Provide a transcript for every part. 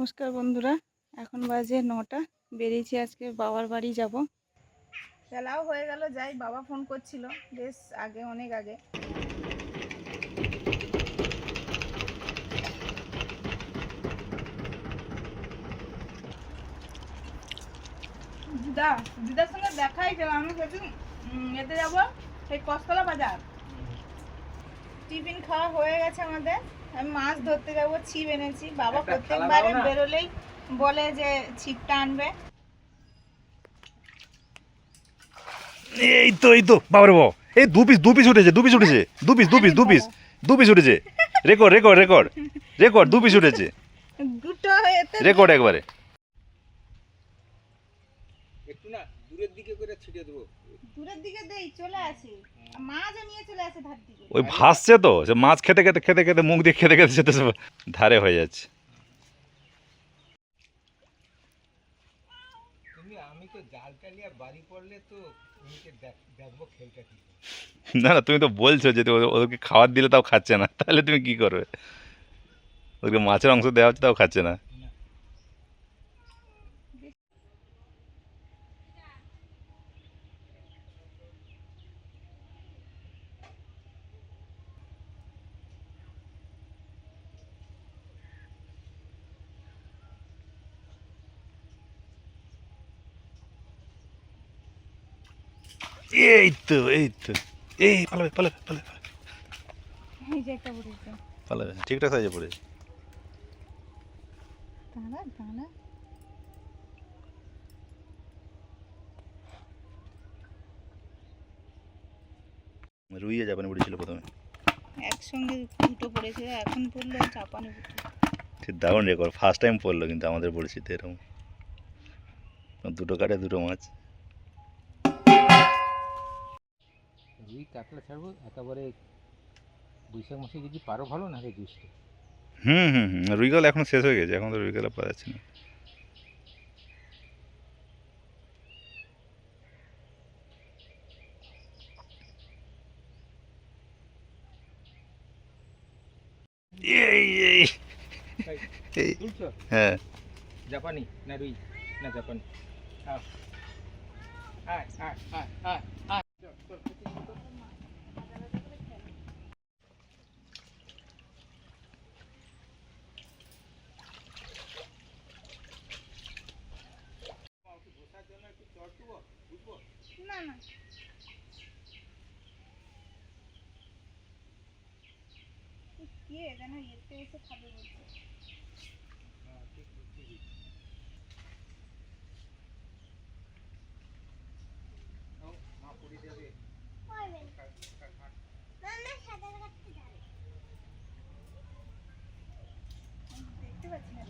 নমস্কার বন্ধুরা, এখন বাজে 9টা। বেরিয়েছি আজকে বাবার বাড়ি যাব। বেলাও হয়ে গেল, যাই। বাবা ফোন করছিল বেশ আগে, অনেক আগে। দিদার সঙ্গে দেখাই ছিল। আমি সেদিন এতে যাবো, সেই কসতলা বাজার। টিফিন খাওয়া হয়ে গেছে আমাদের। আমি মাছ ধরতে যাবো, ছিপ এনেছি। বাবা প্রত্যেকবারে বেরোলেই বলে যে ছিপটা আনবে। এই তো বাবারে বাবা, এই দু পিস উঠেছে, দু পিস উঠেছে। রেকর্ড 2 পিস উঠেছে, দুটো রেকর্ড একবারে। একটু না দূরের দিকে করে ছিটিয়ে দেবো। দূরের দিকে দেই, চলে আসে মাছও নিয়ে চলে আসে ধার দিকে। ওই ভাসছে তো, সে মাছ খেতে মুখ দিয়ে খেতে সেটা ধারে হয়ে যাচ্ছে। আমি তো জালটা নিয়ে বাড়ি পড়লে তো দেখবো খেলটা কি। না তুমি তো বলছো যে ওদেরকে খাবার দিলে তাও খাচ্ছে না, তাহলে তুমি কি করবে? ওদেরকে মাছের অংশ দেওয়া হচ্ছে, তাও খাচ্ছে না। এই তো এই এই যে একটা পড়েছে, পালাবে ঠিকঠাক সাইজে পড়েছে। দাঁড়া রুইয়ে জাপানি পড়েছিল প্রথমে, একসঙ্গে দুটো পড়েছে, এখন পড়লো চাপানি পুঁটি। ঠিক দারুণ রেকর্ড, ফার্স্ট টাইম পড়লো কিন্তু আমাদের পরিচিতি এরকম দুটো কাটে দুটো মাছ। রুই কাতলা ছাড়বো একেবারে বৈশাখ মাসে, যদি পারো ভালো, না জ্যৈষ্ঠ। রুইগাল এখন শেষ হয়ে গেছে, এখন তো রুইগাল পাওয়া যাচ্ছে না। হ্যাঁ, জাপানি না রুই না জাপানি। না না, কে যেন এতে এসে খাবে বলছে। দেখতে পাচ্ছি না,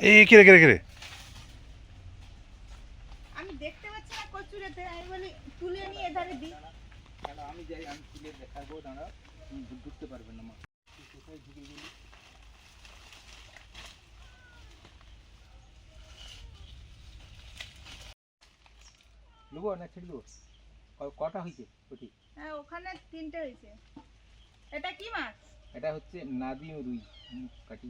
এই কে রে আমি দেখতে পাচ্ছি না কচুরেতে। আমি বলি তুলে নিয়ে এধারে দিই। আমি যাই, আমি তুলে দেখাবো, দাঁড়া, তুমি ঢুকতে পারবে না মা। কোথায় ঢুকে গেলি? নেবো না ছেড়ে দেবো? কটা হয়েছে ওটি? হ্যাঁ, ওখানে 3টে হয়েছে। এটা কি মাছ? এটা হচ্ছে নাদিম রুই, মুখ কাটি।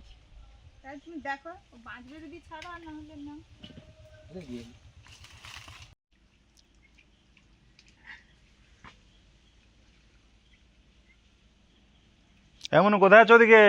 তাহলে তুমি দেখো, ও বাঁচবে যদি ছাড়ো, আর না হলে না। এটা দিয়ে এমন কোথায় আছো ওদিকে?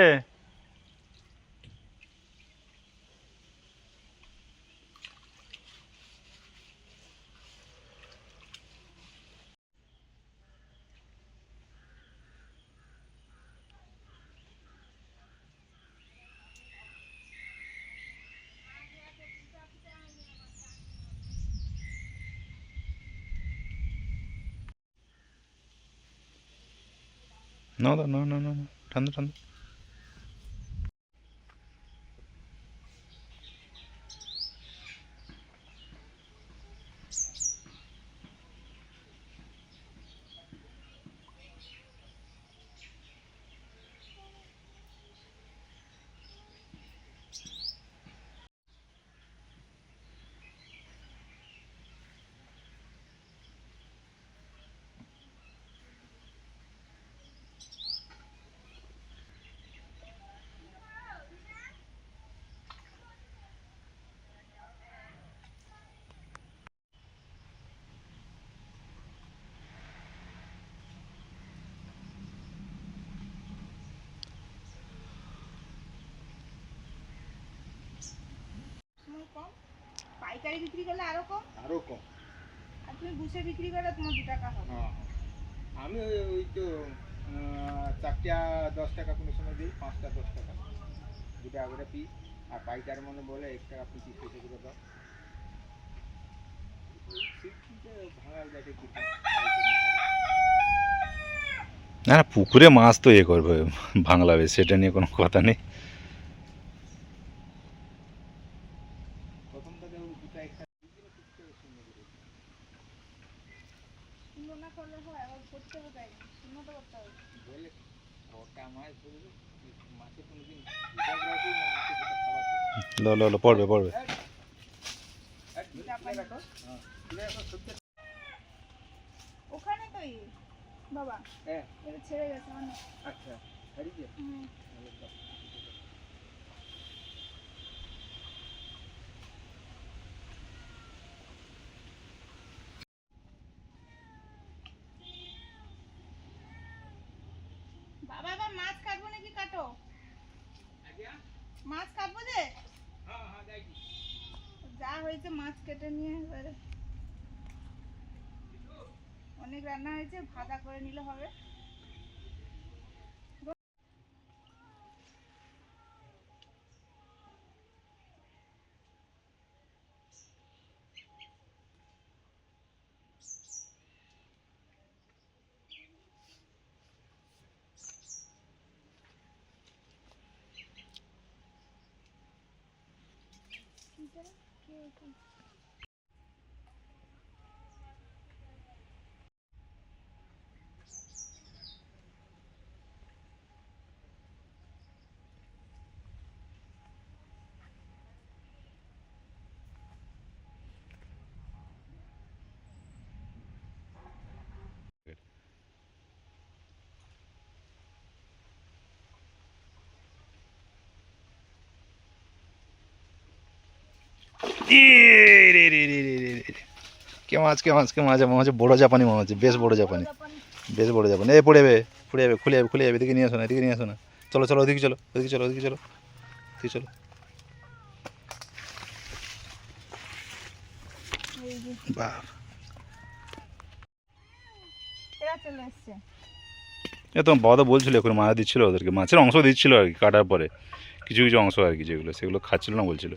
না ঠান্ডা। পাইকারি বিক্রি করলে আরো কম, আরও কম। আর তুমি বুসে বিক্রি করলে তোমার 2 টাকা হবে। হ্যাঁ হ্যাঁ। আমি ওই তো 4টা 10 টাকা কোনো সময় দিই, 5টা 10 টাকা, 2 টাকা করে পিস। আর পাইকার মনে বলে 1 টাকা 25 পয়সা করে দাও। সিল্কিতে ভাঙাল যাকে কি না না, পুকুরে মাছ তো এ করবে, ভাঙলাবে, সেটা নিয়ে কোনো কথা নেই। প্রথম থেকে 2টা একসাথে দিলে খুব সুন্দর করে। সুন্দর না করলে হয়, আবার করতে হবে তাই না, সুন্দর তো করতে হবে। বলে ওটা মাছ ধরবে, মাছে কোনোদিন ভিতর রাখি না, মাছে যেটা খাবার দেবে। লো লো লো, পড়বে পড়বে। জাপানি। রাখো, হ্যাঁ তুলে রাখো, সত্যি। ওখানে তো বাবা হ্যাঁ এটা ছেড়ে গেছে মানে। আচ্ছা হারিয়ে হুম। বাবা এবার মাছ কাটবো নাকি কাটো? মাছ কাটবো যে যা হয়েছে মাছ কেটে নিয়ে এবারে অনেক রান্না হয়েছে, ভাজা করে নিলে হবে। কে মাছ, কে মাছ, কে মাছ, মাছ বড় জাপানি মাছ, বেশ বড় জাপানি, বেশ বড় জাপানি। এ পড়ে যাবে, পড়ে যাবে, খুলে যাবে, খুলে যাবে। এদিকে নিয়ে আসো না, এদিকে নিয়ে আসো না। চলো চলো, ওদিকে চলো, ওদিকে চলো, ওদিকে চলো, ওদিকে চলো। এই যে বাহ, এরা চলে এসছে। এ তোমার বাবা তো বলছিল এখন মাছ দিচ্ছিল ওদেরকে, মাছের অংশ দিচ্ছিল আর কি কাটার পরে, কিছু কিছু অংশ আর কি, যেগুলো সেগুলো খাচ্ছিল না বলছিল।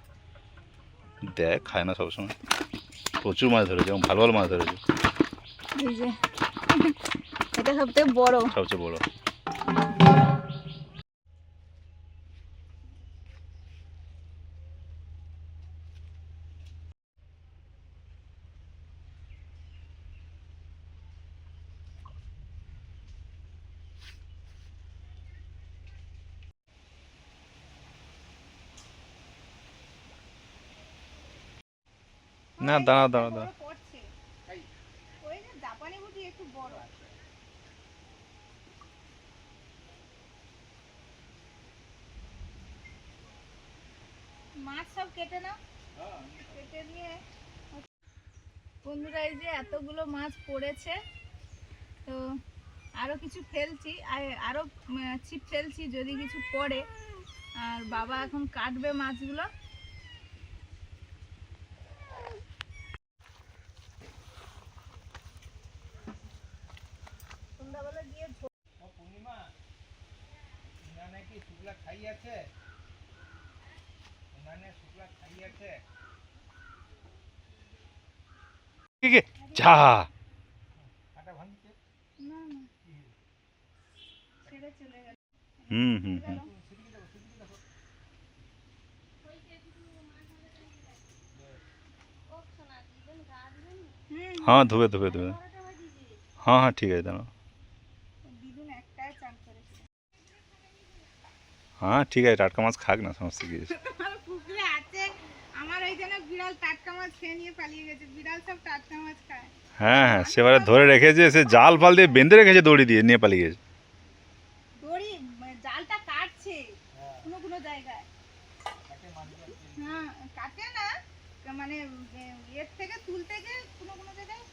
দেখ, খায় না সবসময়। প্রচুর মাছ ধরেছে এবং ভালো ভালো মাছ ধরেছে, এই যে এটা সবথেকে বড়। সবচেয়ে বড়। না, দাঁড়া দাঁড়া দাঁড়া। বড় পড়ছে। ওই যে জাপানি বুটি একটু বড়। মাছ সব কেটে নাও, কেটে নিয়ে। বন্ধুরা এই যে এতগুলো মাছ পড়েছে, তো আরো কিছু ফেলছি, আরো ছিপ ফেলছি যদি কিছু পড়ে। আর বাবা এখন কাটবে মাছগুলো। সন্ধ্যাবেলা গিয়ে পূর্ণিমা না নাকি শুক্লা খাই আছে, না শুক্লা খাই আছে। ঠিক আছে, যা। কাটা ভাঙছে। না না ছেড়ে চলে গেল। হুম হুম হুম। হ্যাঁ, ধুবে ধুবে ধুবে। হ্যাঁ হ্যাঁ, ঠিক আছে, দাঁড়াও। দিদুন একটাই চান করেছে। হ্যাঁ ঠিক আছে, টাটকা মাছ খাক না, সমস্যা কি আছে। আমার পুকুরে আছে, আমার ওই জন্য বিড়াল টাটকা মাছ খেয়ে নিয়ে পালিয়ে গেছে। বিড়াল সব টাটকা মাছ খায়। হ্যাঁ হ্যাঁ, সেবারে ধরে রেখেছে, সে জাল ফাল দিয়ে বেঁধে রেখেছে, দড়ি দিয়ে নিয়ে পালিয়ে গেছে। দড়ি জালটা কাটছে কোনো কোনো জায়গায়। হ্যাঁ কাটে না, মানে এর থেকে তুলতে গিয়ে কোনো কোনো জায়গায়।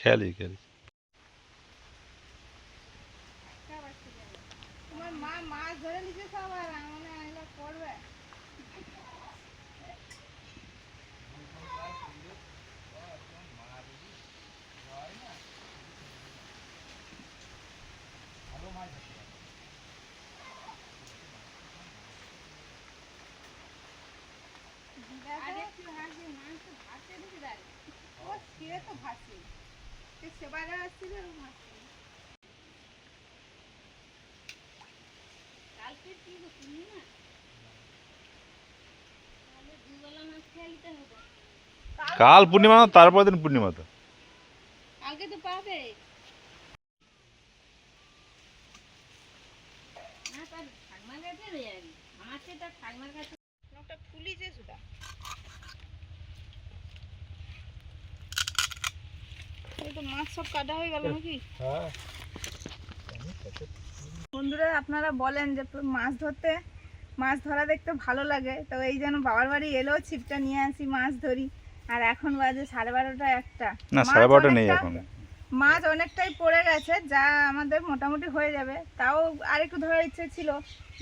খেয়ালি খেয়ালি। তোমার মা মাছ ধরে নিচে সব আর মনে হয় এগুলো করবে। ও সে তো ভাসে, সে সেবারে আসছিল ভাসে। কালকে কি পূর্ণিমা, তাহলে দুবেলা মাছ খেয়ে নিতে হবে। কাল পূর্ণিমা না, তারপর দিন পূর্ণিমা তো। কালকে তো পাবে না, তার ঠাকমার কাছে রে যাবি, আমার সে তার ঠাকমার কাছে। একটা ফুলিছে সুদা। এই তো মাছ সব কাটা হয়ে গেল নাকি? হ্যাঁ বন্ধুরা আপনারা বলেন যে মাছ ধরা দেখতে ভালো লাগে, তো এই জন্য বাবার বাড়ি এলেও ছিপটা নিয়ে আসি, মাছ ধরি। আর এখন বাজে 12:30 একটা। না, মাছ 12:30 নেই অনেকটা- এখন। মাছ অনেকটাই পড়ে গেছে, যা আমাদের মোটামুটি হয়ে যাবে। তাও আরেকটু ধরার ইচ্ছে ছিল,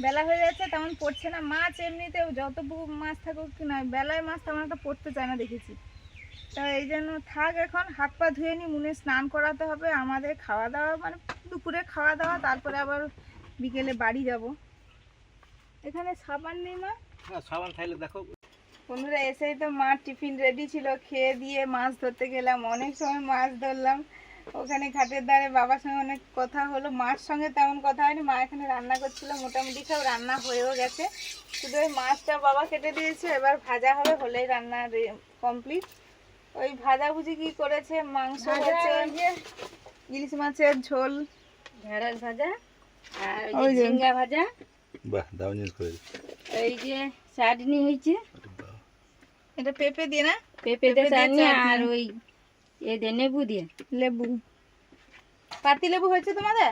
বেলা হয়ে যাচ্ছে তেমন পড়ছে না মাছ। এমনিতেও যত মাছ থাকুক কি না, বেলায় মাছ তেমন একটা পড়তে চায় না দেখেছি। তো এই জন্য থাক, এখন হাত পা ধুয়ে নি, মুনে স্নান করাতে হবে। আমাদের খাওয়া দাওয়া মানে দুপুরে খাওয়া দাওয়া, তারপরে আবার বিকেলে বাড়ি যাব। এখানে সাবান নেই মা? সাবান খাইলে দেখো। বন্ধুরা এসেই তো মা টিফিন রেডি ছিল, খেয়ে দিয়ে মাছ ধরতে গেলাম। অনেক সময় মাছ ধরলাম ওখানে ঘাটের ধারে। বাবার সঙ্গে অনেক কথা হলো, মার সঙ্গে তেমন কথা হয়নি। মা এখানে রান্না করছিল, মোটামুটি সব রান্না হয়েও গেছে। শুধু ওই মাছটা বাবা কেটে দিয়েছে, এবার ভাজা হবে, হলেই রান্না কমপ্লিট। ওই ভাজাভুজি কি করেছে, মাংস হচ্ছে, ইলিশ মাছের ঝোল, ঢেঁড়স ভাজা, আর ওই যে ঝিঙ্গা ভাজা, বাহ, দারুণ জিনিস করে। এই যে চাটনি হয়েছে, এটা পেঁপে দিয়ে না, পেঁপেতে পেঁপে দিয়ে চাটনি, চাটনি। আর ওই এ দিয়ে লেবু দিয়ে। লেবু, পাতি লেবু হয়েছে তোমাদের?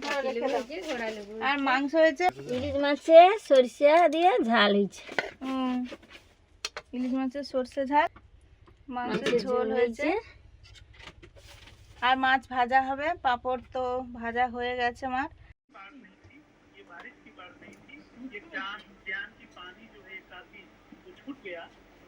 ধরো রেখে লেবু দাও। হয়েছে, ঘোড়া লেবু। আর মাংস হয়েছে, ইলিশ মাছে সরিষা দিয়ে ঝাল হয়েছে। ইলিশ মাছের সর্ষে ঝাল, মাংসের ঝোল হয়েছে। আর মাছ ভাজা হবে, পাঁপড় তো ভাজা হয়ে গেছে মার।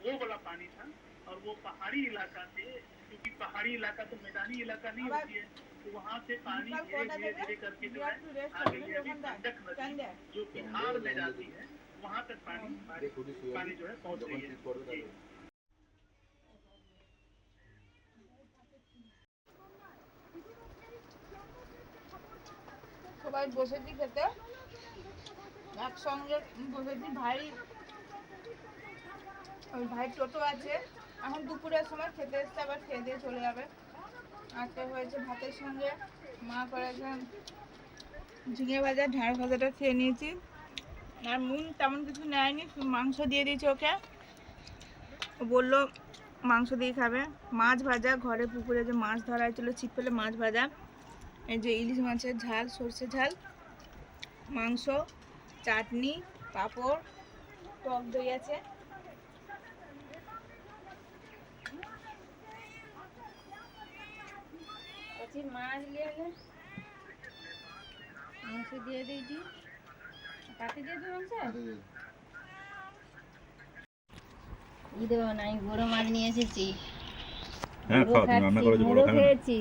वो वाला पानी था और वो पहाड़ी इलाका से, क्योंकि पहाड़ी इलाका तो मैदानी इलाका नहीं होती है, तो वहाँ से पानी धीरे धीरे धीरे करके जो है आ गई है। अभी गंडक नदी जो बिहार में जाती है, वहाँ तक पानी जो है पहुँच गई है। সবাই বসেছি খেতে, একসঙ্গে বসেছি। ভাই টোটো আছে, এখন দুপুরের সময় খেতে এসছে, আবার খেয়ে দিয়ে চলে যাবে। আজকে হয়েছে ভাতের সঙ্গে, মা করেছেন ঝিঙে ভাজা, ঢেঁড়স ভাজাটা খেয়ে নিয়েছি। আর তেমন কিছু নেয়নি, শুধু মাংস দিয়ে দিয়েছি ওকে। ও বললো মাংস দিয়ে খাবে। মাছ ভাজা, ঘরে পুকুরে যে মাছ ধরা হয়েছিল ছিপ ফেলে, মাছ ভাজা। এই যে ইলিশ মাছের ঝাল, সর্ষে ঝাল, মাংস, চাটনি, পাঁপড়, টক দই আছে। মাছ দিয়ে মাংস দিয়ে দিয়েছি, কাটি দিয়েছি মাংস। ই দেবো না, আমি বড় মাছ নিয়ে এসেছি, মুড়ো খেয়েছি।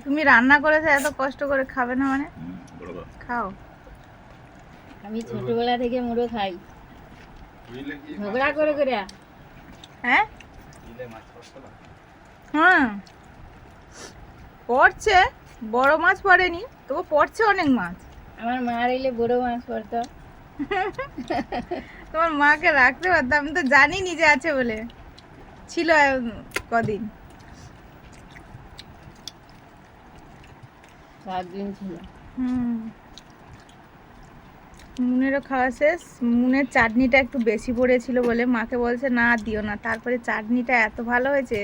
তুমি রান্না করেছো, এত কষ্ট করে খাবে না মানে? খাও। আমি ছোটবেলা থেকে মুড়ো খাই, ঝগড়া করে করে। হ্যাঁ হ্যাঁ পড়ছে, বড় মাছ পড়েনি, তবু পড়ছে অনেক মাছ। আমার মা এলে বড় মাছ পড়তো। তোমার মাকে রাখতে পারতাম, আমি তো জানি নিজে আছে বলে। ছিল কদিন, 7 দিন ছিল। মুনেরও খাওয়া শেষ। মুনের চাটনিটা একটু বেশি পড়েছিল বলে মাকে বলছে না দিও না। তারপরে চাটনিটা এত ভালো হয়েছে,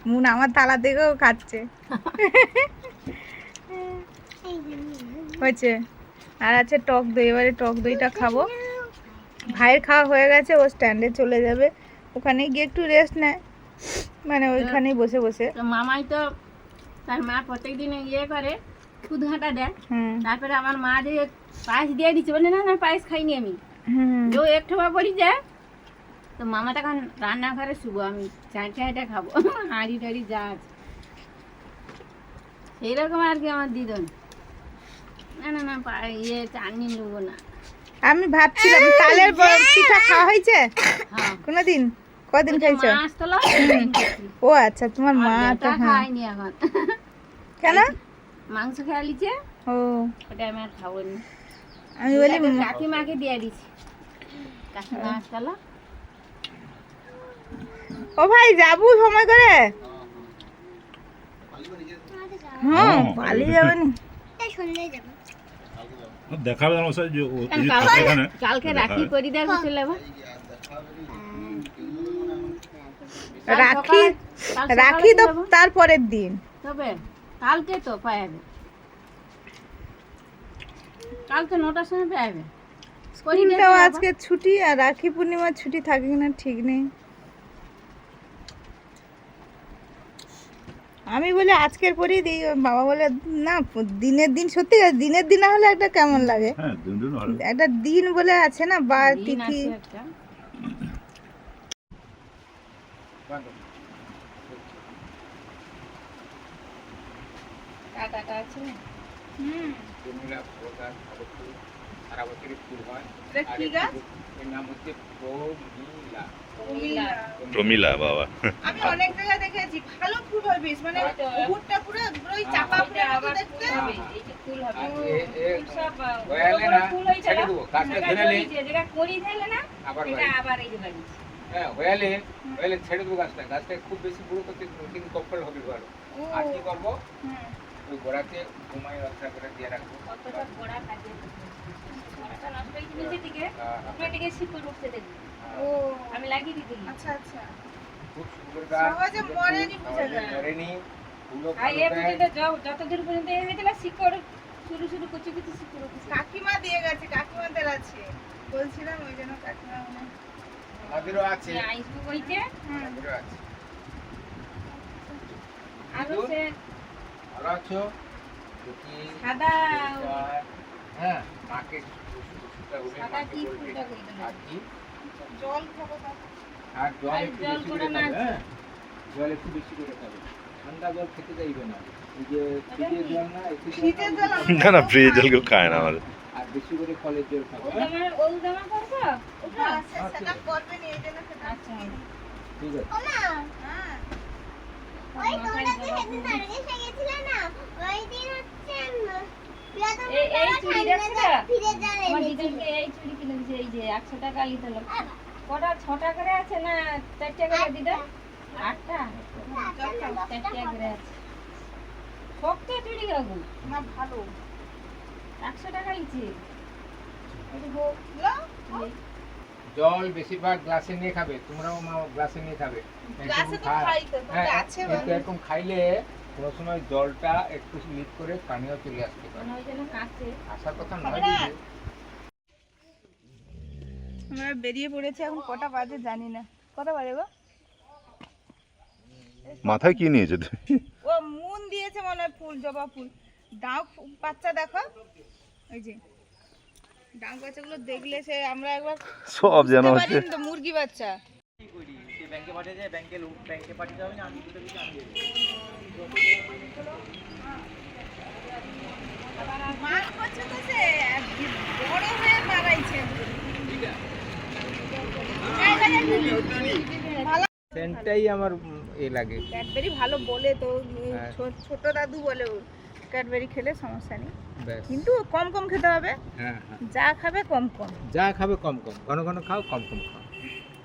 মুন আমার তালা থেকেও খাচ্ছে। হয়েছে। আর আছে টক দই, এবারে টক দইটা খাবো। ভাইয়ের খাওয়া হয়ে গেছে, ও স্ট্যান্ডে চলে যাবে, ওখানে গিয়ে একটু রেস্ট নেয়। মানে ওইখানেই বসে বসে। তো মামাই তো তার মা প্রত্যেকদিন ইয়ে করে খুদ ঘাঁটা দেয়। হুম তারপরে আমার মা যে পায়েস দিয়ে দিচ্ছে, বলে না না পায়েস খাইনি আমি, হুম যে এক ঠোপা পড়ি যায়। তো মামা তখন রান্নাঘরে শুভ, আমি চাঁটা খাবো হাঁড়ি টাড়ি যা আছে এইরকম আর কি আমার দিদন। না না না ইয়ে চাটনি নেবো না। আমি ভাবছিলাম তালের পিঠা খাওয়া হয়েছে হ্যাঁ কোনোদিন? কদিন খাইছো? মাছ তোলা ও আচ্ছা, তোমার মা তো হ্যাঁ। খাইনি এখন। কেন? মাংস খেয়ে লিছে, ও ওটা আমি আর খাবো নি। আমি বলি কাকিমাকে দিয়ে দিছি, কাকিমা মাছ তোলা। ও ভাই যাবো সময় করে। হ্যাঁ পালিয়ে যাবে না। দেখাবে আমার সাথে যে কালকে রাখি করে দেবো চলে যাবো। রাখি রাখি তো তারপরের দিন। তবে কালকে তো পাইবে, কালকে 9টার সময় পাইবে। স্কুলটাও আজকে ছুটি, আর রাখি পূর্ণিমার ছুটি থাকে কিনা ঠিক নেই। আমি বলি আজকের পরেই দিই, ওর বাবা বলে না দিনের দিন, সত্যি দিনের দিন না হলে একটা কেমন লাগে। হ্যাঁ দিন ভালো। একটা দিন বলে আছে না, বার দিন তিথি। আছে একটা। কাটা আছে না? হুম প্রমিলা প্রকার সারা বছরই ফুল হয়। এটা কি গাছ? এর নাম হচ্ছে প্রমিলা। প্রমিলা বাবা। আমি অনেক জায়গায় দেখেছি ভালো ফুল হয় বেশ, মানে উপরটা পুরো ওই চাপা ফুলের মতো দেখতে। হবে, এই যে ফুল হবে। আর ফুল সব হয়ে বড় না ফুল হয়েছে ছেড়ে না? দেবো, গাছটা যেটা ধরে নে, জড়িয়েছে, যেটা কড়ি থাকে না, আবার এটা বাড়ি। আবার এই যে বাড়িছে। হ্যাঁ হয়ে ছেড়ে দেবো গাছটা। গাছটা খুব বেশি বুড়ো করতে কিন্তু কপ্পল হবে ভালো। আর কি করবো, ওই গোড়াতে ঘুমাই রক্ষা করে দিয়ে রাখবো। কতটা গোড়া থাকে, গোড়াটা নষ্ট হয়ে গেছে দিকে, ওখান থেকে শিকড় উঠতে দেখবি। ও আমি লাগিয়ে দিতে আচ্ছা আচ্ছা। খুব সুন্দর গাছ, সহজে মরেনি বোঝা যায়। মরেনি, ফুলও আর ভালো এ দেয়। পর্যন্ত যতদূর পর্যন্ত এ হয়েছিল শিকড় শুরু শুরু কুচি কুচি শিকড় উঠেছে। কাকিমা দিয়ে গেছে, কাকিমাদের আছে বলছিলাম, ওই জন্য কাকিমা মনে হয়। আমাদেরও আছে, আইসবুক হইতে আমাদেরও আছে। আরো সে ভালো আছো? দেখি, সাদা হ্যাঁ, মাকে ওষুধটা হলে সাদা মাকে কি বলবে। ফুলটা কইতে আর কি? জল খাবো তারপর। আর জল আর একটু জল বেশি করে করে না খাবে, হ্যাঁ? জল একটু বেশি করে খাবে। ঠান্ডা জল খেতে চাইবে না। এই যে ফ্রিজের জল না, একটু ফ্রিজের জল না না ফ্রিজ জল কেউ খায় না আমাদের। আর বেশি করে ফলের জল খাবে, হ্যাঁ? ওলদামা করবো ওটা? সেটা করবে না, এই জন্য সেটা আচ্ছা ঠিক আছে। হ্যাঁ মাথায় জবা ফুল। এই চুড়ি দেখছো? আমার দিদিকে এই চুড়ি কিনে দিয়েছে, এই যে 100 টাকা নিতে হলো। কটা 6টা করে আছে না 4টা করে দিদা? 8টা? 4টা করে আছে। শক্ত চুড়ি কাকু, না ভালো 100 টাকা নিচ্ছে। এই যে জল বেশিরভাগ গ্লাসে নিয়ে খাবে, তোমরাও মা গ্লাসে নিয়ে খাবে। গ্লাসে তো খা- খাই তো, হ্যাঁ, তোমরা আছে কিন্তু মানে। এরকম খাইলে কোনো সময় জলটা একটু লিক করে পানিও চলে আসতে পারে। মনে হয় যেন কাছে। আসার কথা নয় খাবে না? দিদি। আমরা বেরিয়ে পড়েছি, এখন কটা বাজে জানি না। কটা বাজে গো? মাথায় কি নিয়েছে তুমি? ও মুন দিয়েছে মনে হয়, ফুল, জবা ফুল। ডাউ বাচ্চা দেখো, ওই যে ডাউ বাচ্চাগুলো দেখলে সে আমরা একবার সব যেন বুঝতে হচ্ছে। পারিনি তো, মুরগি বাচ্চা। মার করছে তো সে, বড় হয়ে মারাইছে। ভালো সেন্টটাই আমার এ লাগে। ক্যাডবেরি ভালো বলে তো, হ্যাঁ। ছোট দাদু বলে ওর, ক্যাডবেরি খেলে সমস্যা নেই, ব্যাস। কিন্তু কম কম খেতে হবে। হ্যাঁ হ্যাঁ, যা খাবে কম কম। যা খাবে কম কম, ঘন ঘন খাও, কম কম খাও।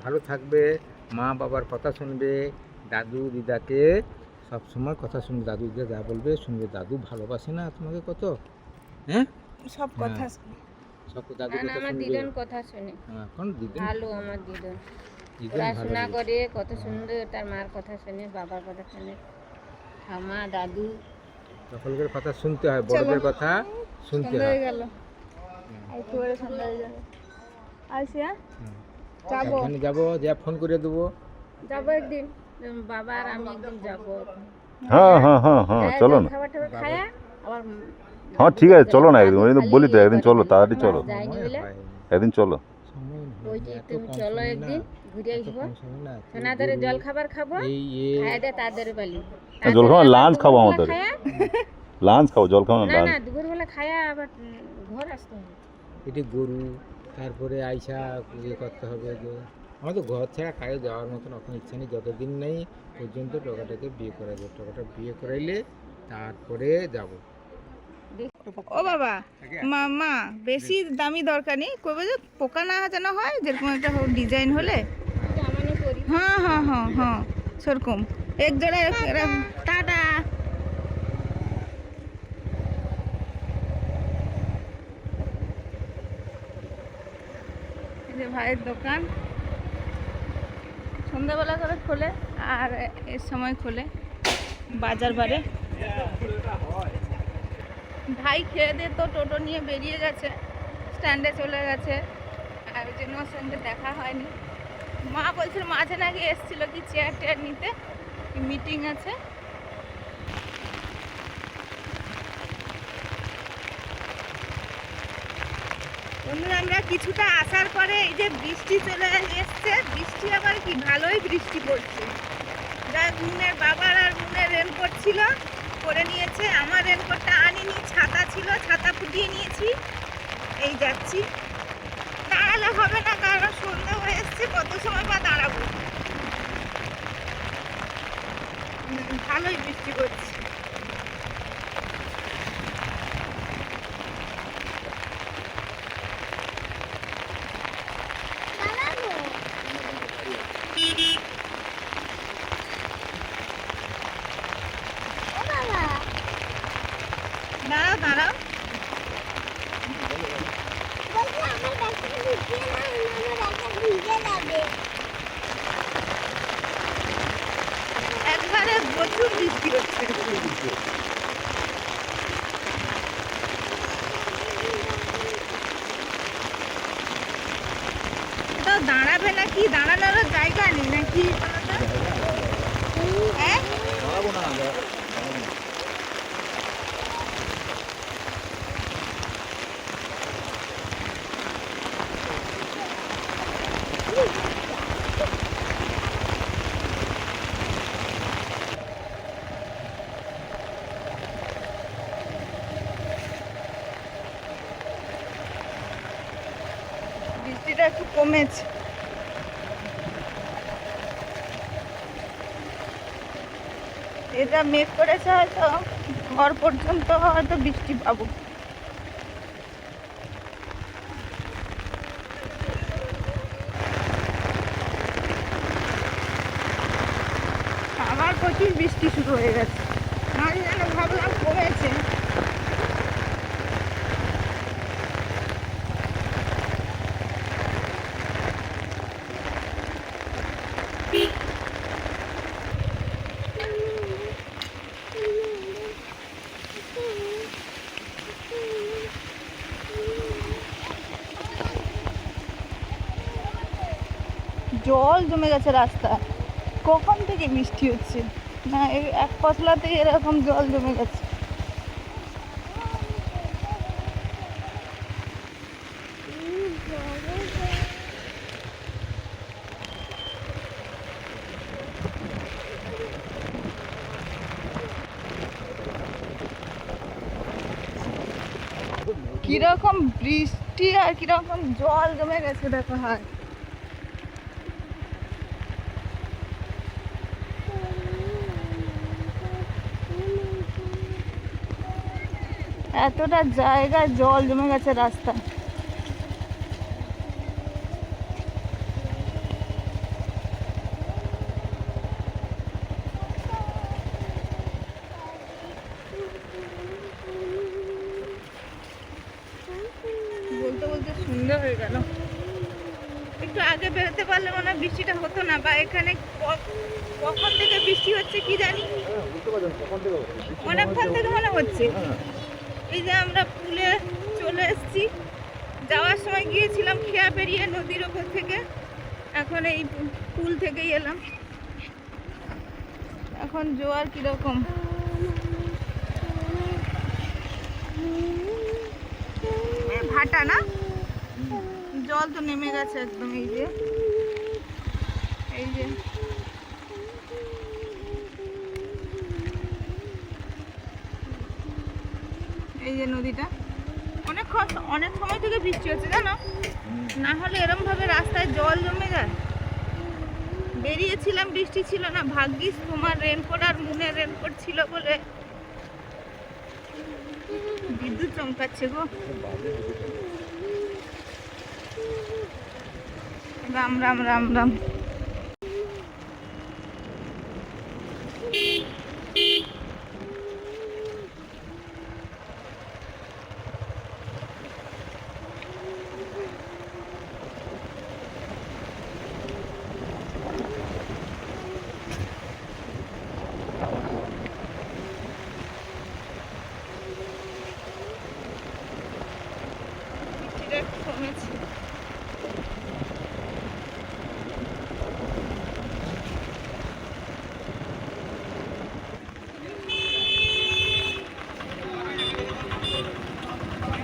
ভালো থাকবে, মা বাবার কথা শুনবে, দাদু দিদাকে সব সময় কথা শুনবে, দাদু দিদা যা বলবে শুনবে। দাদু ভালোবাসে না তোমাকে কত, হ্যাঁ? সব কথা সব দাদু আর কথা আমার শুনবে। দিদন কথা শুনে, হ্যাঁ, কোন দিদি? ভালো আমার দিদন। দিদি ভালো পড়াশোনা লাগে। করে কত সুন্দর, তার মার কথা শুনে, বাবার কথা শুনে, ঠামা দাদু। সকলের কথা শুনতে হয়, বড়দের কথা শুনতে সন্ধ্যা হয়। হয়ে গেল, একটু করে সন্ধ্যা হয়ে যাবে। আসি, হ্যাঁ হুম। যাবো সাবধানে যাবো, যা ফোন করে দেবো। যাবো একদিন। বাবা আর আমি একদম যাবো। হ্যাঁ হ্যাঁ হ্যাঁ হ্যাঁ চলো না। খাবার টাবার খায়া আবার হ্যাঁ ঠিক আছে চলো না একদিন, ওই জন্য বলি তো একদিন চলো, তাড়াতাড়ি চলো, যাইনি বলে একদিন চলো। সময় নেই, ওই যে এত তুমি কম চলো সময় একদিন না, ঘুরে এত আসবো। কম সময় না, তো তাদের জল খাবার খাবো, এই খাইয়া দিয়ে তাদের বালি জল খাবো, লাঞ্চ খাবো আমাদের, লাঞ্চ খাবো, জল খাবো না, না লাঞ্চ। না দুপুরবেলা খায়া আবার ঘর আসতে হবে। এটি গরু, তারপরে আইসা ইয়ে করতে হবে যে আমার তো ঘর ছাড়া কাজে যাওয়ার মতন এখন ইচ্ছা নেই, যতদিন নেই পর্যন্ত টোকাটাকে বিয়ে করাবো, টোকাটা বিয়ে করাইলে তারপরে যাব। ও বাবা মামা বেশি দামি দরকার নেই, কবে যে পোকা না যেন হয়, যেরকম একটা ডিজাইন হলে। জামানো করি হ্যাঁ হ্যাঁ হ্যাঁ হ্যাঁ সেরকম এক জোড়া টাটা। এই যে ভাইয়ের দোকান সন্ধ্যাবেলা করে খোলে আর এর সময় খোলে বাজার বারে। ভাই খেয়ে দিয়ে তো টোটো নিয়ে বেরিয়ে গেছে, স্ট্যান্ডে চলে গেছে, আর ওই জন্য ওর সঙ্গে দেখা হয়নি। মা বলছিল মাঝে নাকি এসেছিল কি চেয়ার টেয়ার নিতে, মিটিং আছে। বন্ধুরা আমরা কিছুটা আসার পরে এই যে বৃষ্টি চলে এসছে, বৃষ্টি আবার কি ভালোই বৃষ্টি পড়ছে। যাই মুনের বাবার আর মুনের রেনকোট ছিল পরে নিয়েছে, আমার রেনকোটটা আনিনি, ছাতা ছিল ছাতা ফুটিয়ে নিয়েছি, এই যাচ্ছি। দাঁড়ালে হবে না কারণ সন্ধ্যা হয়ে এসছে, কত সময় বা দাঁড়াবো। ভালোই বৃষ্টি পড়ছে। দাঁড়াও দাঁড়াও, একবারে প্রচুর বৃষ্টি হচ্ছে। তো দাঁড়াবে নাকি, দাঁড়ানোর জায়গা নেই নাকি? হ্যাঁ বৃষ্টিটা একটু কমেছে। এটা মেঘ করেছে, হয়তো ঘর পর্যন্ত হয়তো বৃষ্টি পাবো। আবার প্রচুর বৃষ্টি শুরু হয়ে গেছে, মাঝে যেন ভাবলাম কমেছে। জল জমে গেছে রাস্তায়, কখন থেকে বৃষ্টি হচ্ছে না, এই এক পশলাতেই এরকম জল জমে গেছে। কিরকম বৃষ্টি আর কিরকম জল জমে গেছে দেখো। হয় এতটা জায়গায় জল জমে গেছে রাস্তায়। বলতে বলতে সন্ধ্যা হয়ে গেল। একটু আগে বেরোতে পারলে মনে হয় বৃষ্টিটা হতো না, বা এখানে কখন থেকে বৃষ্টি হচ্ছে কি জানি, অনেকক্ষণ থেকে মনে হচ্ছে। এই যে আমরা পুলে চলে এসেছি, যাওয়ার সময় গিয়েছিলাম খেয়া পেরিয়ে নদীর ওপর থেকে, এখন এই পুল থেকেই এলাম। এখন জোয়ার কিরকম, ভাটা না, জল তো নেমে গেছে একদম। এই যে এই যে এই যে নদীটা অনেক সময় থেকে বৃষ্টি হচ্ছে জানো, না হলে এরম ভাবে রাস্তায় জল জমে যায়। বেরিয়েছিলাম, বৃষ্টি ছিল না, ভাগ্যিস তোমার রেনকোট আর মুনের রেনকোট ছিল বলে। বিদ্যুৎ চমকাচ্ছে গো। রাম রাম রাম রাম। বৃষ্টিটা একটু কমেছে।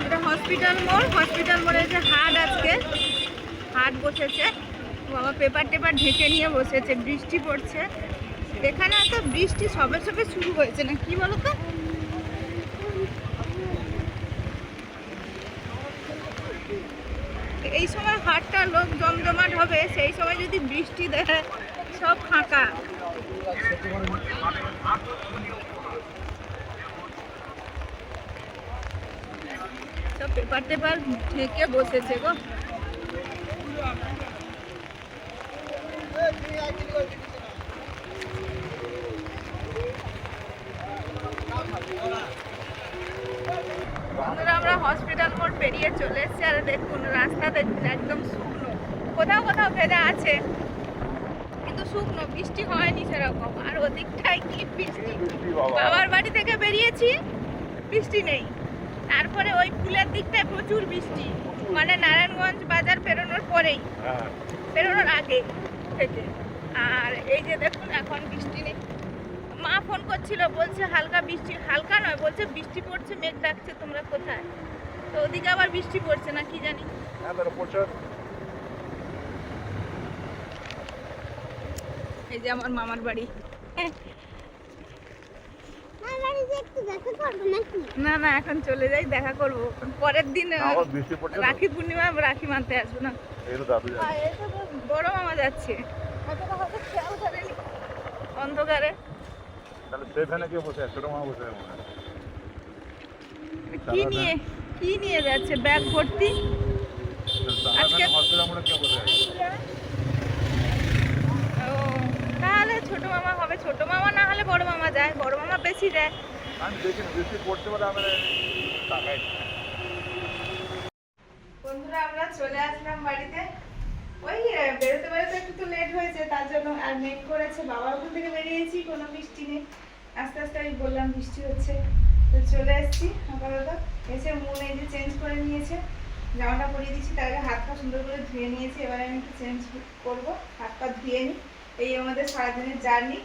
এটা হসপিটাল মোড়ে যে হাট, আজকে হাট বসেছে। বাবা পেপার টেপার ঢেকে নিয়ে বসেছে, বৃষ্টি পড়ছে এখানে। তো বৃষ্টি সবে সবে শুরু হয়েছে না কি বলো তো। এই সময় হাটটা লোক জমজমাট হবে, সেই সময় যদি বৃষ্টি দেয় সব ফাঁকা। সব পেপার টেপার ঢেকে বসেছে গো। বন্ধুরা আমরা হসপিটাল মোড় পেরিয়ে চলে এসেছি, আর দেখুন রাস্তাতে একদম শুকনো, কোথাও কোথাও ভেজা আছে কিন্তু শুকনো, বৃষ্টি হয়নি সেরকম। আর ওদিকটায় কি বৃষ্টি, বাবার বাড়ি থেকে বেরিয়েছি বৃষ্টি নেই, তারপরে ওই ফুলের দিকটায় প্রচুর বৃষ্টি, মানে নারায়ণগঞ্জ বাজার পেরোনোর পরেই, পেরোনোর আগে থেকে। আর এই যে দেখুন এখন বৃষ্টি নেই। মা ফোন করছিল, বলছে হালকা বৃষ্টি, হালকা নয় বলছে বৃষ্টি পড়ছে, মেঘ ডাকছে, তোমরা কোথায়? তো ওদিকে আবার বৃষ্টি পড়ছে না কি জানি। এই যে আমার মামার বাড়ি। না না এখন চলে যাই, দেখা করবো পরের দিন, রাখি পূর্ণিমা রাখি মানতে আসবো না। বড় মামা যাচ্ছে, খেয়াল করেনি অন্ধকারে। কি নিয়ে যাচ্ছে ব্যাগ ভর্তি আজকে। ও তাহলে ছোট মামা হবে, ছোট মামা না হলে বড় মামা যায়, বড় মামা বেশি যায়। বন্ধুরা আমরা চলে আসলাম বাড়িতে, ওই বেরোতে বেরোতে একটু তো লেট হয়েছে তার জন্য, আর মেঘ করেছে। বাবার ওখান থেকে বেরিয়েছি, কোনো বৃষ্টি নেই, আস্তে আস্তে আমি বললাম বৃষ্টি হচ্ছে, তো চলে এসেছি আপাতত। এসে মনে এই যে চেঞ্জ করে নিয়েছে, জামাটা পরিয়ে দিচ্ছি, তার আগে হাত পা সুন্দর করে ধুয়ে নিয়েছি। এবারে আমি একটু চেঞ্জ করবো, হাত পা ধুয়ে নিই। এই আমাদের সারাদিনের জার্নি।